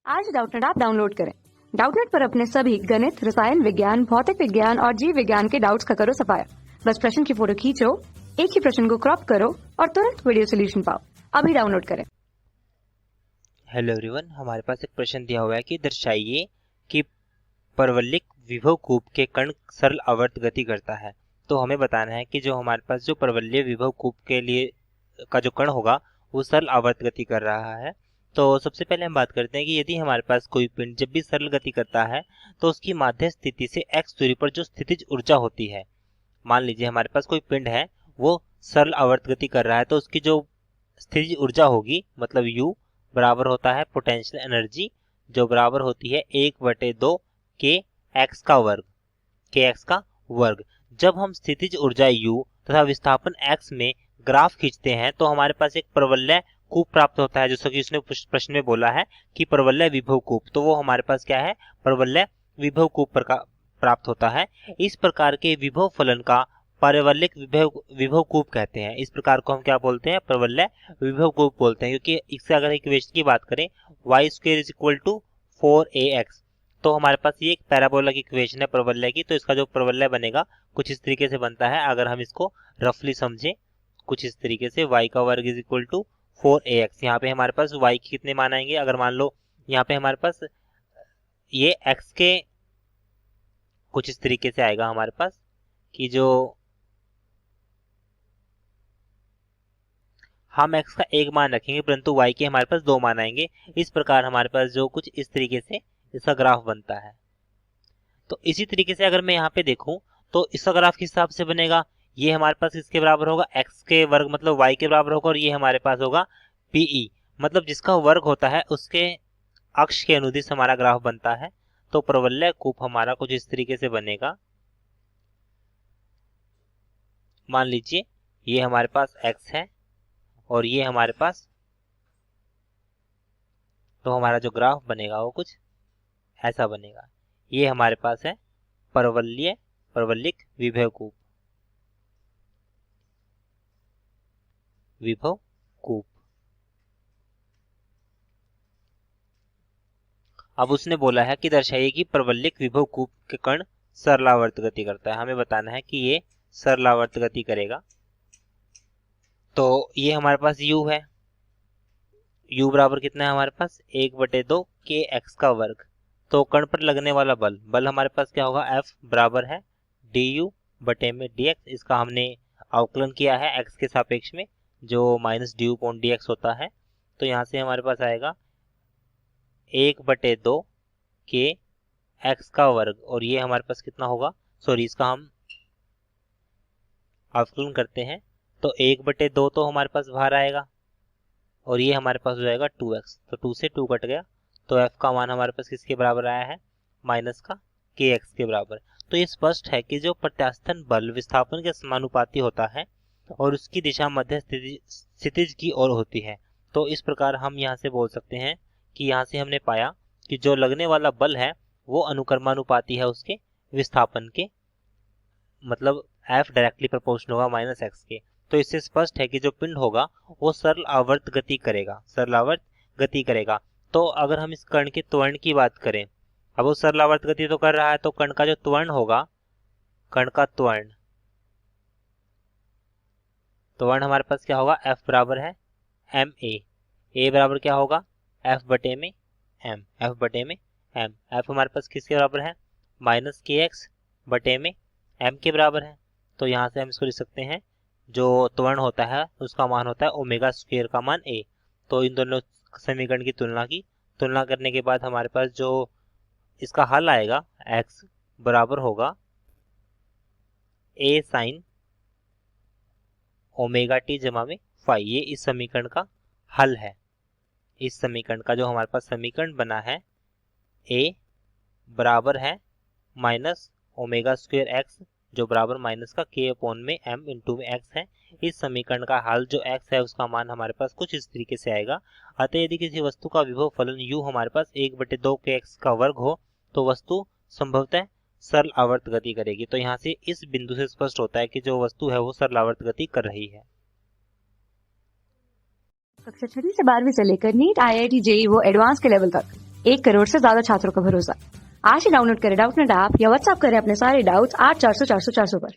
आज Doubtnut app download करें। Doubtnut पर अपने सभी गणित, रसायन विज्ञान, भौतिक विज्ञान और जीव विज्ञान के डाउट्स का करो सफाया। बस प्रश्न की फोटो खींचो, एक ही प्रश्न को क्रॉप करो और तुरंत वीडियो सोल्यूशन पाओ। अभी डाउनलोड करें। हेलो एवरीवन, हमारे पास एक प्रश्न दिया हुआ है कि दर्शाइए कि परवलयिक विभव कूप के कण सरल आवर्त गति करता है। तो हमें बताना है कि जो हमारे पास जो परवलय विभव कूप के लिए का जो कण होगा वो सरल आवर्त गति कर रहा है। तो सबसे पहले हम बात करते हैं कि यदि हमारे पास कोई पिंड जब भी सरल गति करता है तो उसकी माध्य स्थिति से x दूरी पर जो स्थितिज ऊर्जा होती है, मान लीजिए हमारे पास कोई पिंड है वो सरल आवर्त गति कर रहा है, तो उसकी जो स्थितिज ऊर्जा होगी मतलब u बराबर होता है पोटेंशियल एनर्जी, जो बराबर होती है 1/2 के एक्स का वर्ग। जब हम स्थितिज ऊर्जा u तथा विस्थापन x में ग्राफ खींचते हैं तो हमारे पास एक परवलय कूप प्राप्त होता है, जैसा कि उसने प्रश्न में बोला है कि परवलय विभव कूप। तो वो हमारे पास क्या है, परवलय विभव कूप प्राप्त होता है। इस प्रकार के विभव फलन का परवलयिक विभव कूप कहते हैं। इस प्रकार को हम क्या बोलते हैं, परवलय विभव कूप बोलते हैं, क्योंकि इससे अगर इक्वेशन की बात करें y² = 4ax, तो हमारे पास ये एक पैराबोला की इक्वेशन है परवलय की। तो इसका जो परवलय बनेगा कुछ इस तरीके से बनता है। अगर हम इसको रफली समझे कुछ इस तरीके से, y² = 4ax। यहाँ पे हमारे पास y के कितने मान आएंगे, अगर मान लो यहाँ पे हमारे पास ये x के कुछ इस तरीके से आएगा हमारे पास कि जो हम x का एक मान रखेंगे परंतु y के हमारे पास 2 मान आएंगे। इस प्रकार हमारे पास जो कुछ इस तरीके से इसका ग्राफ बनता है। तो इसी तरीके से अगर मैं यहाँ पे देखूं तो इसका ग्राफ किस हिसाब से बनेगा, ये हमारे पास इसके बराबर होगा x के वर्ग मतलब y के बराबर होगा, और ये हमारे पास होगा pe मतलब जिसका वर्ग होता है उसके अक्ष के अनुदिश हमारा ग्राफ बनता है। तो परवलय कूप हमारा कुछ इस तरीके से बनेगा। मान लीजिए ये हमारे पास x है और ये हमारे पास, तो हमारा जो ग्राफ बनेगा वो कुछ ऐसा बनेगा। ये हमारे पास है परवलयिक विभव कूप। अब उसने बोला है कि दर्शाइए कि परवलयिक विभव कूप के कण सरलावर्त गति करता है। हमें बताना है कि ये सरलावर्त गति करेगा। तो ये हमारे पास u है, u बराबर कितना है हमारे पास 1/2 के एक्स का वर्ग। तो कण पर लगने वाला बल हमारे पास क्या होगा, F बराबर है du/dx। इसका हमने अवकलन किया है x के सापेक्ष में, जो -du/dx होता है। तो यहाँ से हमारे पास आएगा 1/2 के एक्स का वर्ग, और ये हमारे पास कितना होगा, सॉरी इसका हम अवकलन करते हैं तो 1/2 तो हमारे पास बाहर आएगा और ये हमारे पास हो जाएगा 2x। तो 2 से 2 कट गया, तो f का मान हमारे पास किसके बराबर आया है, माइनस का kx के बराबर। तो ये स्पष्ट है कि जो प्रत्यास्थन बल विस्थापन के समानुपाती होता है और उसकी दिशा मध्य स्थितिज की ओर होती है। तो इस प्रकार हम यहाँ से बोल सकते हैं कि यहाँ से हमने पाया कि जो लगने वाला बल है वो अनुक्रमानुपाती है उसके विस्थापन के, मतलब f डायरेक्टली प्रोपोर्शनल होगा -x के। तो इससे स्पष्ट है कि जो पिंड होगा वो सरल आवर्त गति करेगा। तो अगर हम इस कण के त्वरण की बात करें, अब वो सरल आवर्त गति तो कर रहा है, तो कण का जो त्वरण होगा, कण का त्वरण हमारे पास क्या होगा, F बराबर है ma। a बराबर क्या होगा, F बटे में m। F हमारे पास किसके बराबर है, -kx बटे में m के बराबर है। तो यहाँ से हम इसको लिख सकते हैं, जो त्वरण होता है उसका मान होता है ω² का मान a। तो इन दोनों समीकरण की तुलना करने के बाद हमारे पास जो इसका हल आएगा, x बराबर होगा a sin ω_t जमा में φ। ये इस समीकरण का हल है। इस समीकरण का जो हमारे पास समीकरण बना है, a बराबर है -ω² x, जो बराबर माइनस का k/m इंटू में x है। इस समीकरण का हल जो x है उसका मान हमारे पास कुछ इस तरीके से आएगा। अतः यदि किसी वस्तु का विभव फलन u हमारे पास 1/2 के x का वर्ग हो तो वस्तु संभवतः सरल आवर्त गति करेगी। तो यहाँ से इस बिंदु से स्पष्ट होता है कि जो वस्तु है वो सरल आवर्त गति कर रही है। कक्षा 6 से 12वीं से लेकर नीट, IIT, JEE वो एडवांस के लेवल तक 1 करोड़ से ज्यादा छात्रों का भरोसा। आज ही डाउनलोड करें डाउटनेट ऐप या व्हाट्सएप करें अपने सारे डाउट्स 8400 400 400 पर।